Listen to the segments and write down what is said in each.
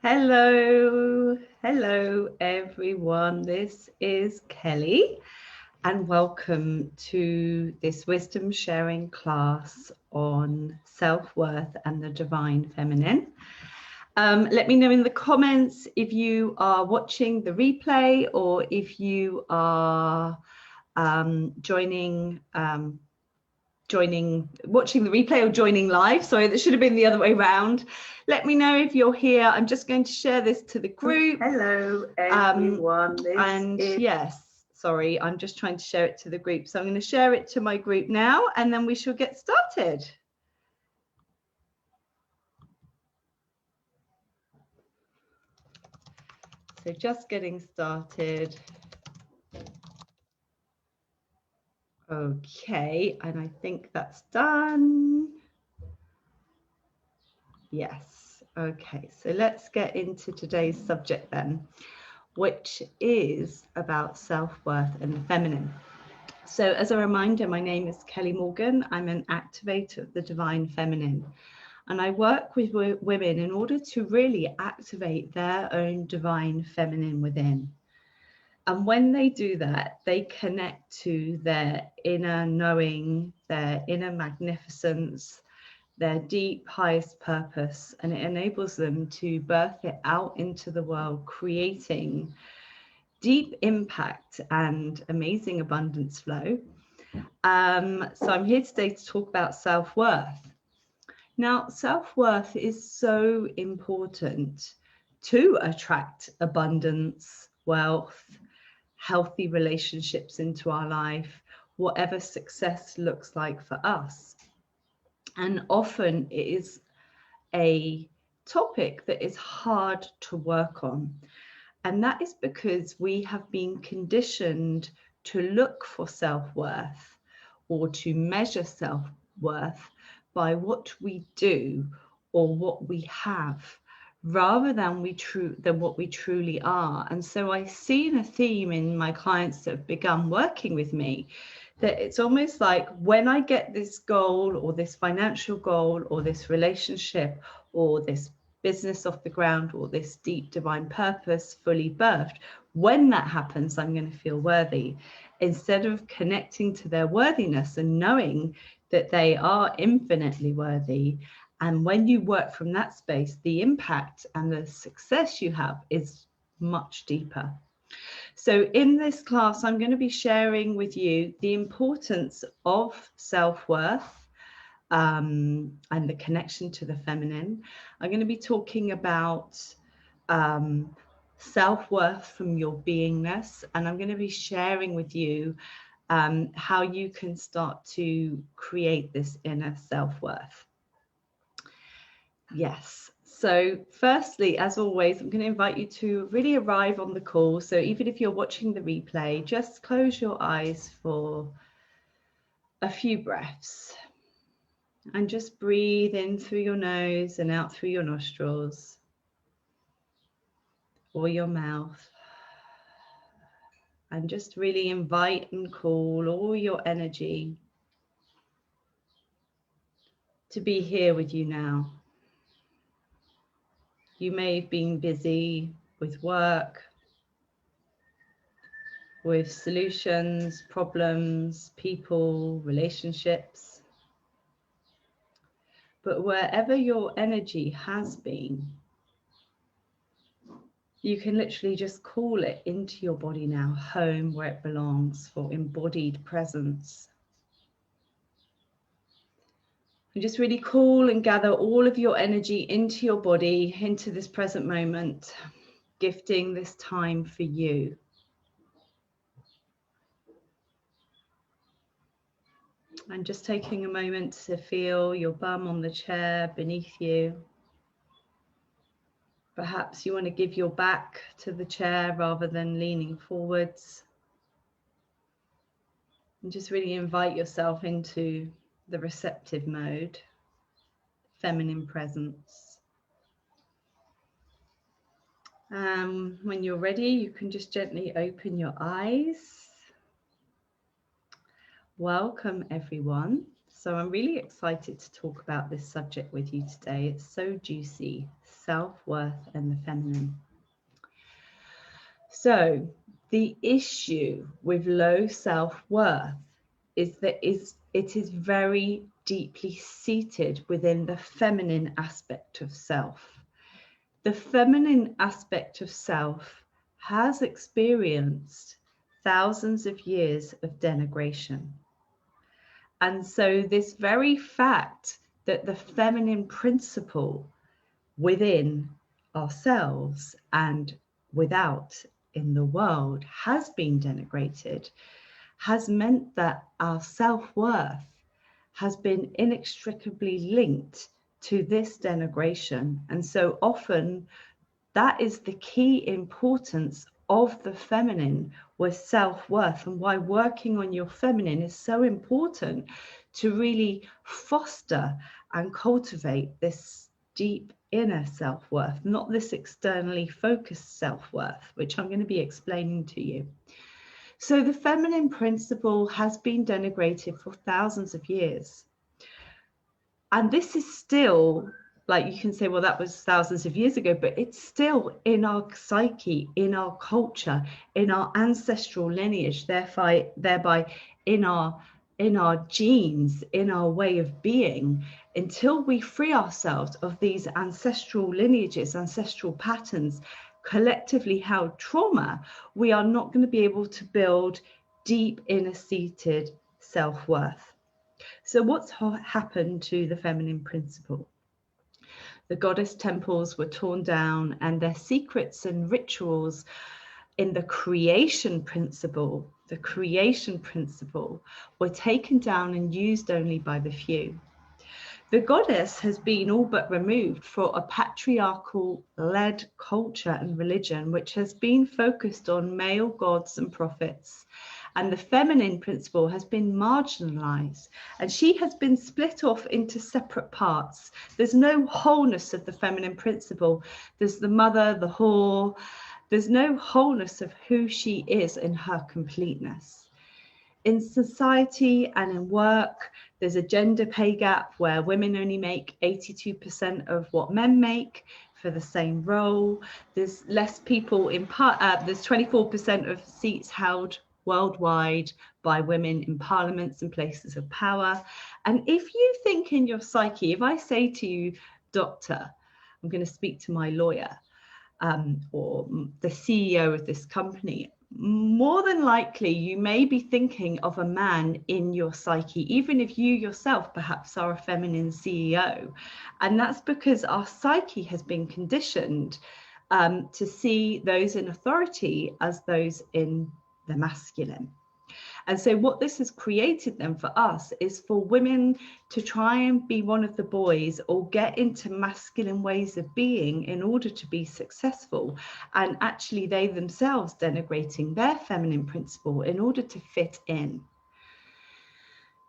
Hello everyone. This is Kelly, and welcome to this wisdom sharing class on self-worth and the divine feminine. Let me know in the comments if you are watching the replay or if you are watching the replay or joining live. Sorry, that should have been the other way around. Let me know if you're here. I'm just going to share this to the group. Hello, everyone. Yes, sorry, I'm just trying to share it to the group. So I'm going to share it to my group now, and then we shall get started. So just getting started. Okay, and I think that's done. Yes. Okay, so let's get into today's subject then, which is about self-worth and the feminine. So as a reminder, my name is Kelly Morgan. I'm an activator of the divine feminine, and I work with women in order to really activate their own divine feminine within. And when they do that, they connect to their inner knowing, their inner magnificence, their deep highest purpose, and it enables them to birth it out into the world, creating deep impact and amazing abundance flow. So I'm here today to talk about self-worth. Now, self-worth is so important to attract abundance, wealth, healthy relationships into our life, whatever success looks like for us. And often it is a topic that is hard to work on. And that is because we have been conditioned to look for self-worth or to measure self-worth by what we do or what we have, rather than what we truly are. And so I've seen a theme in my clients that have begun working with me, that it's almost like when I get this goal or this financial goal or this relationship or this business off the ground or this deep divine purpose fully birthed, when that happens, I'm going to feel worthy, instead of connecting to their worthiness and knowing that they are infinitely worthy. And when you work from that space, the impact and the success you have is much deeper. So in this class, I'm going to be sharing with you the importance of self-worth and the connection to the feminine. I'm going to be talking about self-worth from your beingness, and I'm going to be sharing with you how you can start to create this inner self-worth. Yes. So firstly, as always, I'm going to invite you to really arrive on the call. So even if you're watching the replay, just close your eyes for a few breaths and just breathe in through your nose and out through your nostrils or your mouth. And just really invite and call all your energy to be here with you now. You may have been busy with work, with solutions, problems, people, relationships. But wherever your energy has been, you can literally just call it into your body now, home where it belongs, for embodied presence. And just really call and gather all of your energy into your body, into this present moment, gifting this time for you. And just taking a moment to feel your bum on the chair beneath you. Perhaps you want to give your back to the chair rather than leaning forwards. And just really invite yourself into the receptive mode, feminine presence. When you're ready, you can just gently open your eyes. Welcome, everyone. So I'm really excited to talk about this subject with you today. It's so juicy, self-worth and the feminine. So the issue with low self-worth is that it is very deeply seated within the feminine aspect of self. The feminine aspect of self has experienced thousands of years of denigration. And so this very fact that the feminine principle within ourselves and without in the world has been denigrated has meant that our self-worth has been inextricably linked to this denigration. And so often that is the key importance of the feminine with self-worth, and why working on your feminine is so important to really foster and cultivate this deep inner self-worth, not this externally focused self-worth, which I'm going to be explaining to you. So the feminine principle has been denigrated for thousands of years. And this is still, like, you can say, well, that was thousands of years ago, but it's still in our psyche, in our culture, in our ancestral lineage, thereby in our genes, in our way of being. Until we free ourselves of these ancestral lineages, ancestral patterns, collectively held trauma, we are not going to be able to build deep inner-seated self-worth. So what's happened to the feminine principle? The goddess temples were torn down, and their secrets and rituals in the creation principle were taken down and used only by the few. The goddess has been all but removed for a patriarchal-led culture and religion, which has been focused on male gods and prophets. And the feminine principle has been marginalized, and she has been split off into separate parts. There's no wholeness of the feminine principle. There's the mother, the whore. There's no wholeness of who she is in her completeness. In society and in work, there's a gender pay gap where women only make 82% of what men make for the same role. There's less people in there's 24% of seats held worldwide by women in parliaments and places of power. And if you think in your psyche, if I say to you, doctor, I'm going to speak to my lawyer, or the CEO of this company, more than likely you may be thinking of a man in your psyche, even if you yourself perhaps are a feminine CEO. And that's because our psyche has been conditioned to see those in authority as those in the masculine. And so what this has created then for us is for women to try and be one of the boys or get into masculine ways of being in order to be successful, and actually they themselves denigrating their feminine principle in order to fit in.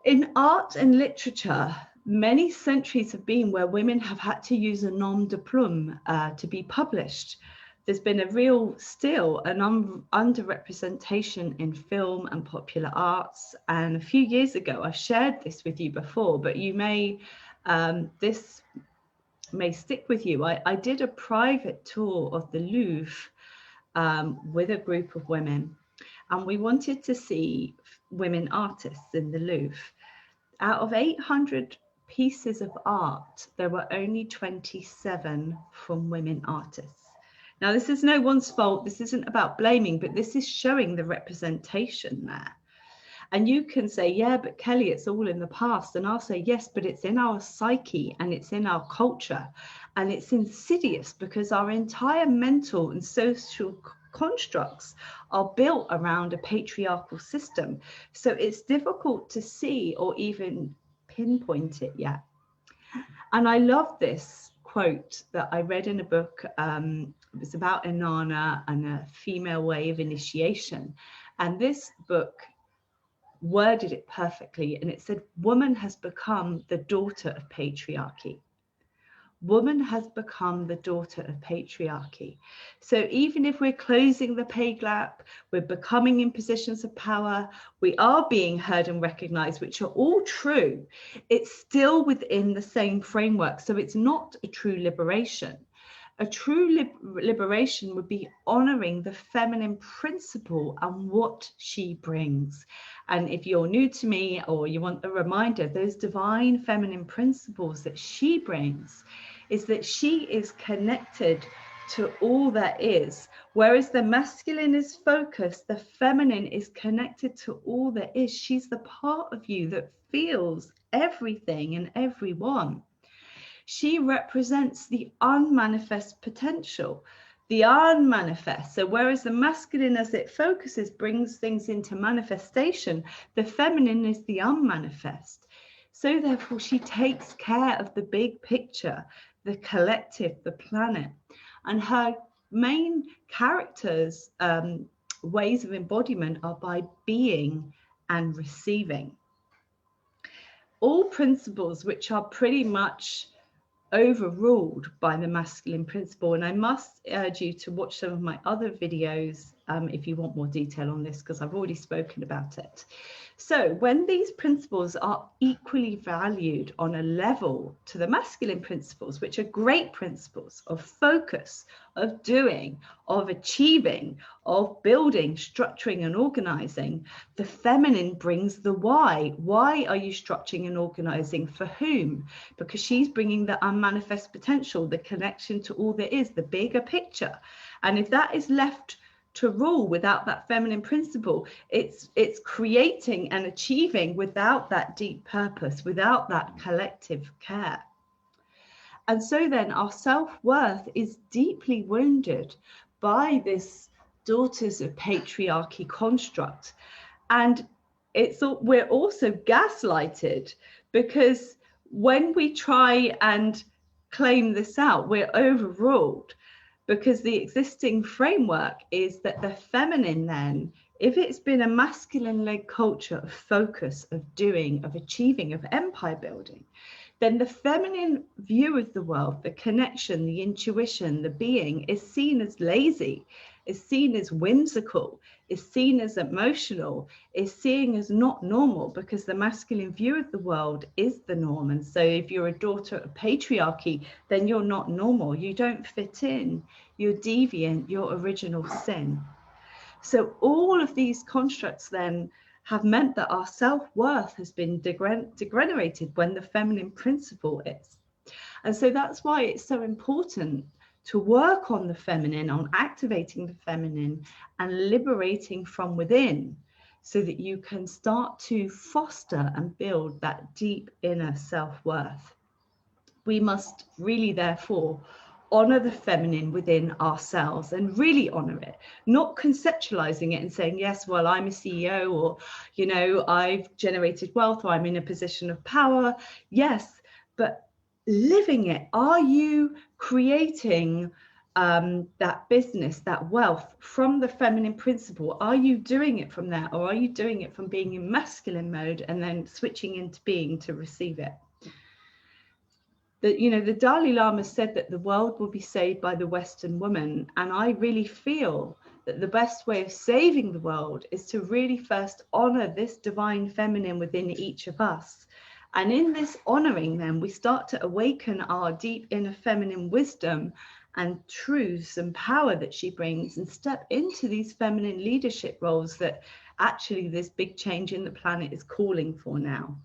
In art and literature, many centuries have been where women have had to use a nom de plume to be published. There's been a real still an underrepresentation in film and popular arts. And a few years ago, I've shared this with you before, but you may, this may stick with you. I did a private tour of the Louvre with a group of women, and we wanted to see women artists in the Louvre. Out of 800 pieces of art, there were only 27 from women artists. Now, this is no one's fault. This isn't about blaming, but this is showing the representation there. And you can say, yeah, but Kelly, it's all in the past. And I'll say, yes, but it's in our psyche and it's in our culture. And it's insidious because our entire mental and social constructs are built around a patriarchal system. So it's difficult to see or even pinpoint it yet. And I love this quote that I read in a book. It was about Inanna and a female way of initiation. And this book worded it perfectly. And it said, woman has become the daughter of patriarchy. Woman has become the daughter of patriarchy. So even if we're closing the pay gap, we're becoming in positions of power, we are being heard and recognized, which are all true, it's still within the same framework. So it's not a true liberation. A true liberation would be honoring the feminine principle and what she brings. And if you're new to me or you want a reminder, those divine feminine principles that she brings is that she is connected to all that is. Whereas the masculine is focused, the feminine is connected to all that is. She's the part of you that feels everything and everyone. She represents the unmanifest potential, the unmanifest. So whereas the masculine, as it focuses, brings things into manifestation, the feminine is the unmanifest. So therefore, she takes care of the big picture, the collective, the planet. And her main characters, ways of embodiment are by being and receiving. All principles which are pretty much overruled by the masculine principle. And I must urge you to watch some of my other videos if you want more detail on this, because I've already spoken about it. So when these principles are equally valued on a level to the masculine principles, which are great principles of focus, of doing, of achieving, of building, structuring and organizing, the feminine brings the why. Why are you structuring and organizing? For whom? Because she's bringing the unmanifest potential, the connection to all there is, the bigger picture. And if that is left to rule without that feminine principle, it's creating and achieving without that deep purpose, without that collective care. And so then our self-worth is deeply wounded by this daughters of patriarchy construct. And we're also gaslighted, because when we try and claim this out, we're overruled, because the existing framework is that the feminine then, if it's been a masculine-led culture of focus, of doing, of achieving, of empire building, then the feminine view of the world, the connection, the intuition, the being, is seen as lazy, is seen as whimsical, is seen as emotional, is seen as not normal, because the masculine view of the world is the norm. And so if you're a daughter of patriarchy, then you're not normal, you don't fit in, you're deviant, you're original sin. So all of these constructs then have meant that our self-worth has been degenerated when the feminine principle is. And so that's why it's so important to work on the feminine, on activating the feminine and liberating from within, so that you can start to foster and build that deep inner self-worth. We must really, therefore, honor the feminine within ourselves and really honor it, not conceptualizing it and saying, yes, well, I'm a CEO, or, you know, I've generated wealth, or I'm in a position of power. Yes, but living it. Are you creating that business, that wealth from the feminine principle? Are you doing it from there, or are you doing it from being in masculine mode and then switching into being to receive it? The Dalai Lama said that the world will be saved by the Western woman. And I really feel that the best way of saving the world is to really first honor this divine feminine within each of us. And in this honoring, then we start to awaken our deep inner feminine wisdom and truths and power that she brings, and step into these feminine leadership roles that actually this big change in the planet is calling for now.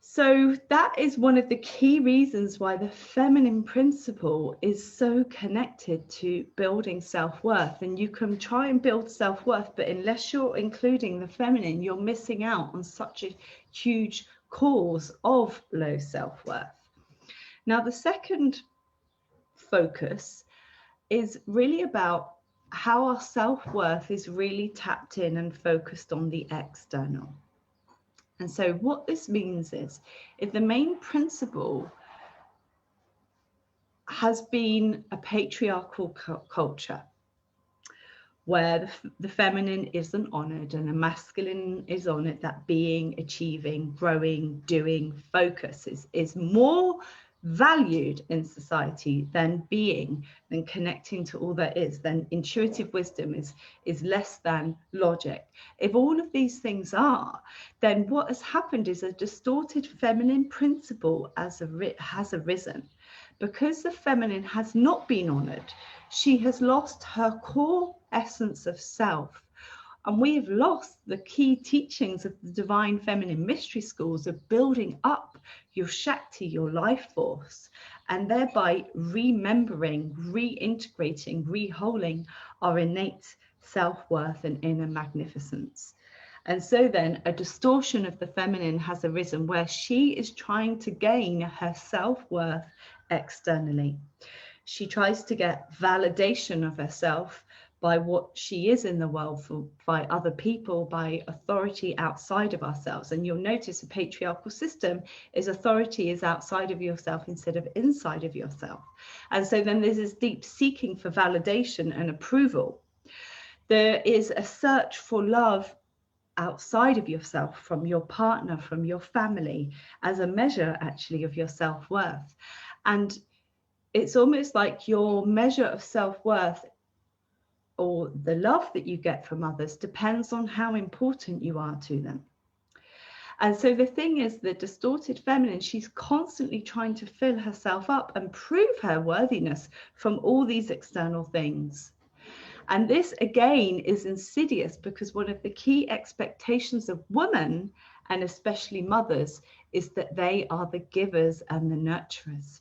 So that is one of the key reasons why the feminine principle is so connected to building self-worth. And you can try and build self-worth, but unless you're including the feminine, you're missing out on such a huge cause of low self-worth. Now, the second focus is really about how our self-worth is really tapped in and focused on the external. And so what this means is, if the main principle has been a patriarchal culture where the feminine isn't honored and the masculine is honored, that being, achieving, growing, doing, focus is more valued in society than being, than connecting to all that is, then intuitive wisdom is less than logic. If all of these things are, then what has happened is a distorted feminine principle has arisen, because the feminine has not been honored, she has lost her core essence of self. And we've lost the key teachings of the divine feminine mystery schools of building up your Shakti, your life force, and thereby remembering, reintegrating, reholding our innate self-worth and inner magnificence. And so then a distortion of the feminine has arisen where she is trying to gain her self-worth externally. She tries to get validation of herself by what she is in the world, by other people, by authority outside of ourselves. And you'll notice a patriarchal system is authority is outside of yourself instead of inside of yourself. And so then there's this deep seeking for validation and approval. There is a search for love outside of yourself, from your partner, from your family, as a measure actually of your self-worth. And it's almost like your measure of self-worth or the love that you get from others depends on how important you are to them. And so the thing is, the distorted feminine, she's constantly trying to fill herself up and prove her worthiness from all these external things. And this again is insidious, because one of the key expectations of women, and especially mothers, is that they are the givers and the nurturers.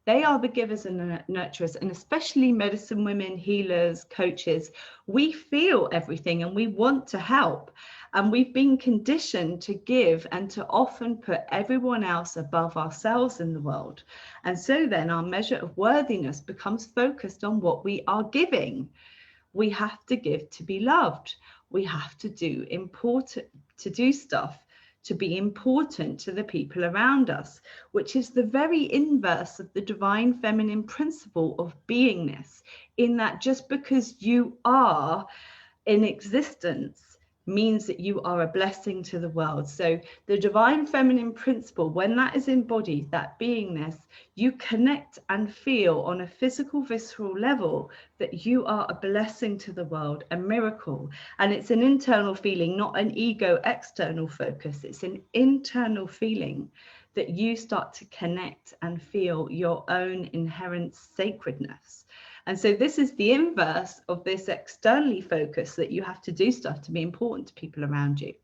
They are the givers and the nurturers, and especially medicine women, healers, coaches. We feel everything and we want to help. And we've been conditioned to give and to often put everyone else above ourselves in the world. And so then our measure of worthiness becomes focused on what we are giving. We have to give to be loved. We have to do stuff to be important to the people around us, which is the very inverse of the divine feminine principle of beingness, in that just because you are in existence means that you are a blessing to the world. So the divine feminine principle, when that is embodied, that beingness, you connect and feel on a physical, visceral level that you are a blessing to the world, a miracle. And it's an internal feeling, not an ego external focus. It's an internal feeling that you start to connect and feel your own inherent sacredness. And so this is the inverse of this externally focus, that you have to do stuff to be important to people around you.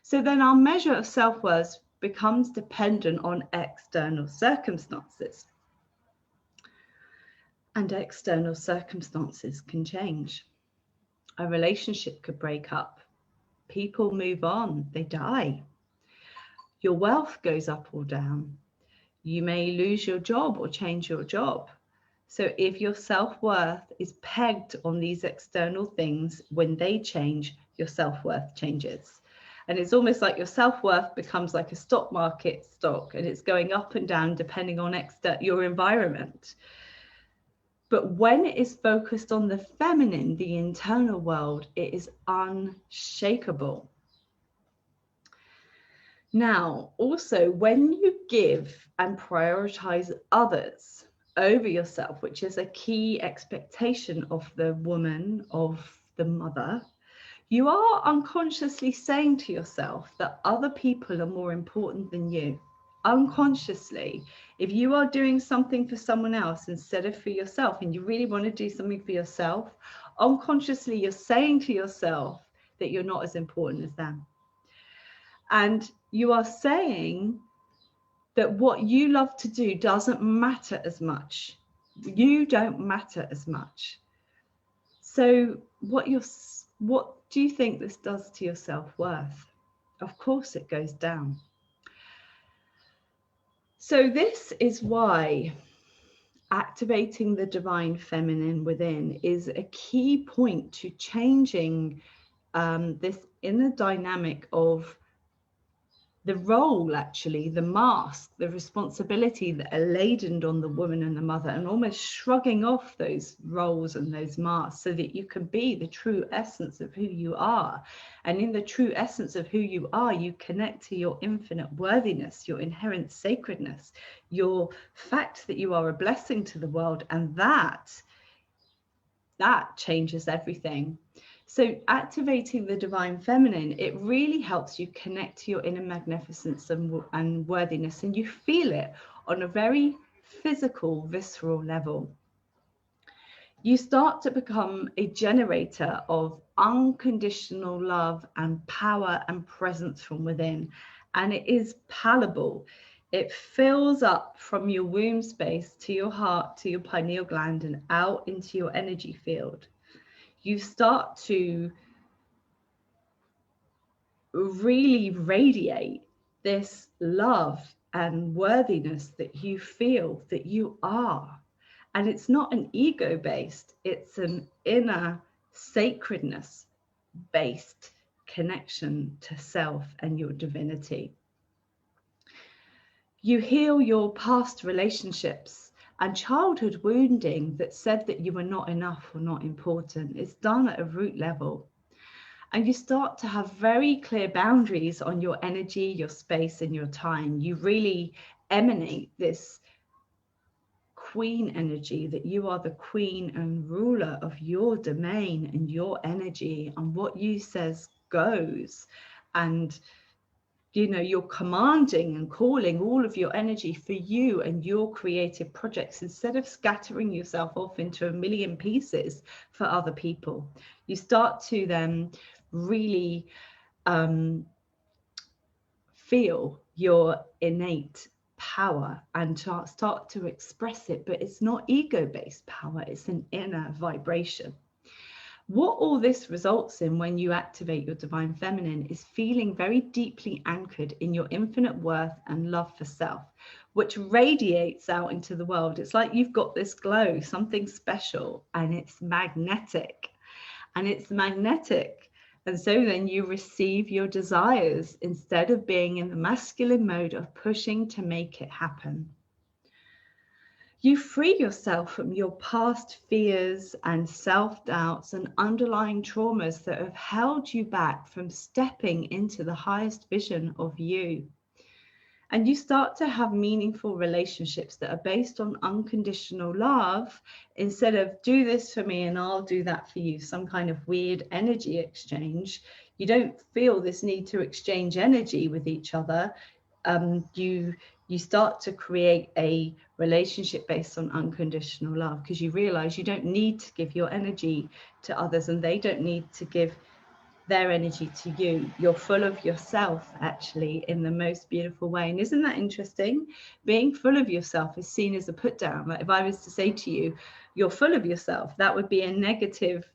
So then our measure of self-worth becomes dependent on external circumstances. And external circumstances can change. A relationship could break up. People move on, they die. Your wealth goes up or down. You may lose your job or change your job. So if your self-worth is pegged on these external things, when they change, your self-worth changes. And it's almost like your self-worth becomes like a stock market stock, and it's going up and down depending on your environment. But when it is focused on the feminine, the internal world, it is unshakable. Now, also, when you give and prioritize others over yourself, which is a key expectation of the woman, of the mother, you are unconsciously saying to yourself that other people are more important than you. Unconsciously, if you are doing something for someone else instead of for yourself, and you really want to do something for yourself, unconsciously you're saying to yourself that you're not as important as them. And you are saying that what you love to do doesn't matter as much. You don't matter as much. So what do you think this does to your self-worth? Of course it goes down. So this is why activating the divine feminine within is a key point to changing this inner dynamic of the role, actually, the mask, the responsibility that are laden on the woman and the mother, and almost shrugging off those roles and those masks so that you can be the true essence of who you are. And in the true essence of who you are, you connect to your infinite worthiness, your inherent sacredness, your fact that you are a blessing to the world, and that changes everything. So activating the divine feminine, it really helps you connect to your inner magnificence and worthiness, and you feel it on a very physical, visceral level. You start to become a generator of unconditional love and power and presence from within. And it is palpable. It fills up from your womb space to your heart, to your pineal gland, and out into your energy field. You start to really radiate this love and worthiness that you feel that you are. And it's not an ego based, it's an inner sacredness based connection to self and your divinity. You heal your past relationships and childhood wounding that said that you were not enough or not important. It's done at a root level. And you start to have very clear boundaries on your energy, your space, and your time. You really emanate this queen energy, that you are the queen and ruler of your domain and your energy, and what you says goes. And you know, you're commanding and calling all of your energy for you and your creative projects instead of scattering yourself off into a million pieces for other people. You start to then really feel your innate power and start to express it, but it's not ego-based power, it's an inner vibration. What all this results in when you activate your divine feminine is feeling very deeply anchored in your infinite worth and love for self, which radiates out into the world. It's like you've got this glow, something special, and it's magnetic. And it's magnetic. And so then you receive your desires instead of being in the masculine mode of pushing to make it happen. You free yourself from your past fears and self-doubts and underlying traumas that have held you back from stepping into the highest vision of you. And you start to have meaningful relationships that are based on unconditional love instead of do this for me and I'll do that for you, some kind of weird energy exchange. You don't feel this need to exchange energy with each other. You start to create a relationship based on unconditional love because you realize you don't need to give your energy to others and they don't need to give their energy to you. You're full of yourself actually in the most beautiful way. And isn't that interesting? Being full of yourself is seen as a put down. Like if I was to say to you, you're full of yourself, that would be a negative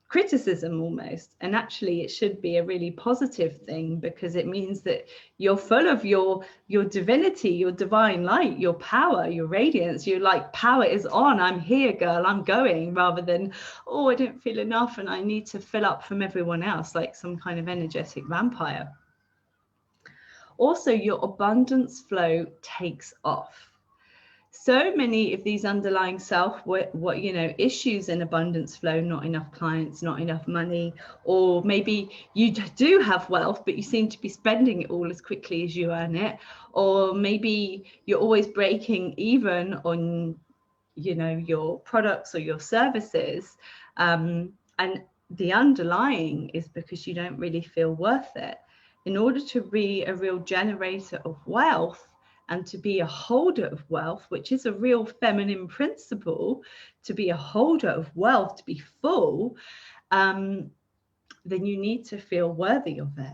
criticism almost. And actually it should be a really positive thing because it means that you're full of your divinity, your divine light, your power, your radiance. You're like, power is on, I'm here girl, I'm going, rather than, oh, I don't feel enough and I need to fill up from everyone else like some kind of energetic vampire. Also, your abundance flow takes off. So many of these underlying issues in abundance flow, not enough clients, not enough money, or maybe you do have wealth, but you seem to be spending it all as quickly as you earn it. Or maybe you're always breaking even on, your products or your services. And the underlying is because you don't really feel worth it. In order to be a real generator of wealth, and to be a holder of wealth, which is a real feminine principle, to be a holder of wealth, to be full, then you need to feel worthy of it.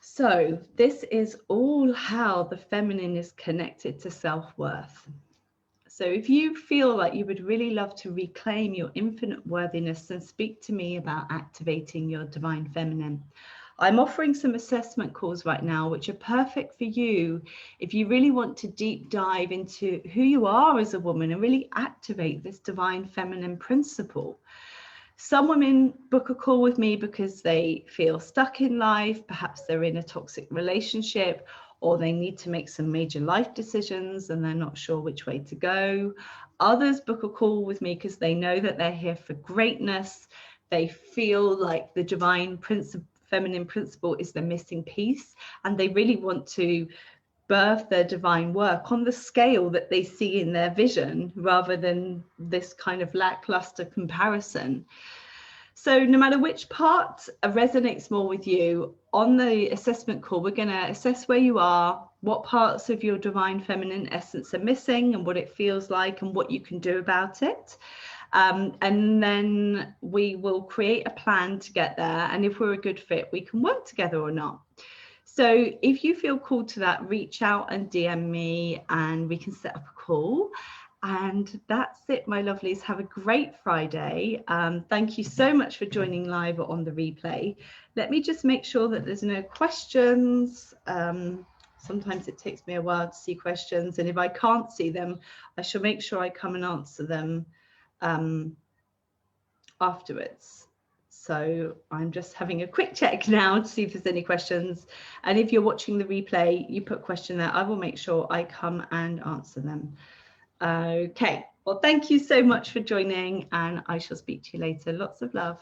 So this is all how the feminine is connected to self-worth. So if you feel like you would really love to reclaim your infinite worthiness, then speak to me about activating your divine feminine. I'm offering some assessment calls right now, which are perfect for you if you really want to deep dive into who you are as a woman and really activate this divine feminine principle. Some women book a call with me because they feel stuck in life, perhaps they're in a toxic relationship, or they need to make some major life decisions and they're not sure which way to go. Others book a call with me because they know that they're here for greatness. They feel like the divine feminine principle is the missing piece, and they really want to birth their divine work on the scale that they see in their vision, rather than this kind of lackluster comparison. So no matter which part resonates more with you, on the assessment call, we're going to assess where you are, what parts of your divine feminine essence are missing and what it feels like and what you can do about it. And then we will create a plan to get there. And if we're a good fit, we can work together or not. So if you feel called to that, reach out and DM me and we can set up a call. And that's it, my lovelies. Have a great Friday. Thank you so much for joining live or on the replay. Let me just make sure that there's no questions. Sometimes it takes me a while to see questions. And if I can't see them, I shall make sure I come and answer them afterwards. So I'm just having a quick check now to see if there's any questions. And if you're watching the replay, you put a question there. I will make sure I come and answer them. Okay, well, thank you so much for joining, and I shall speak to you later. Lots of love.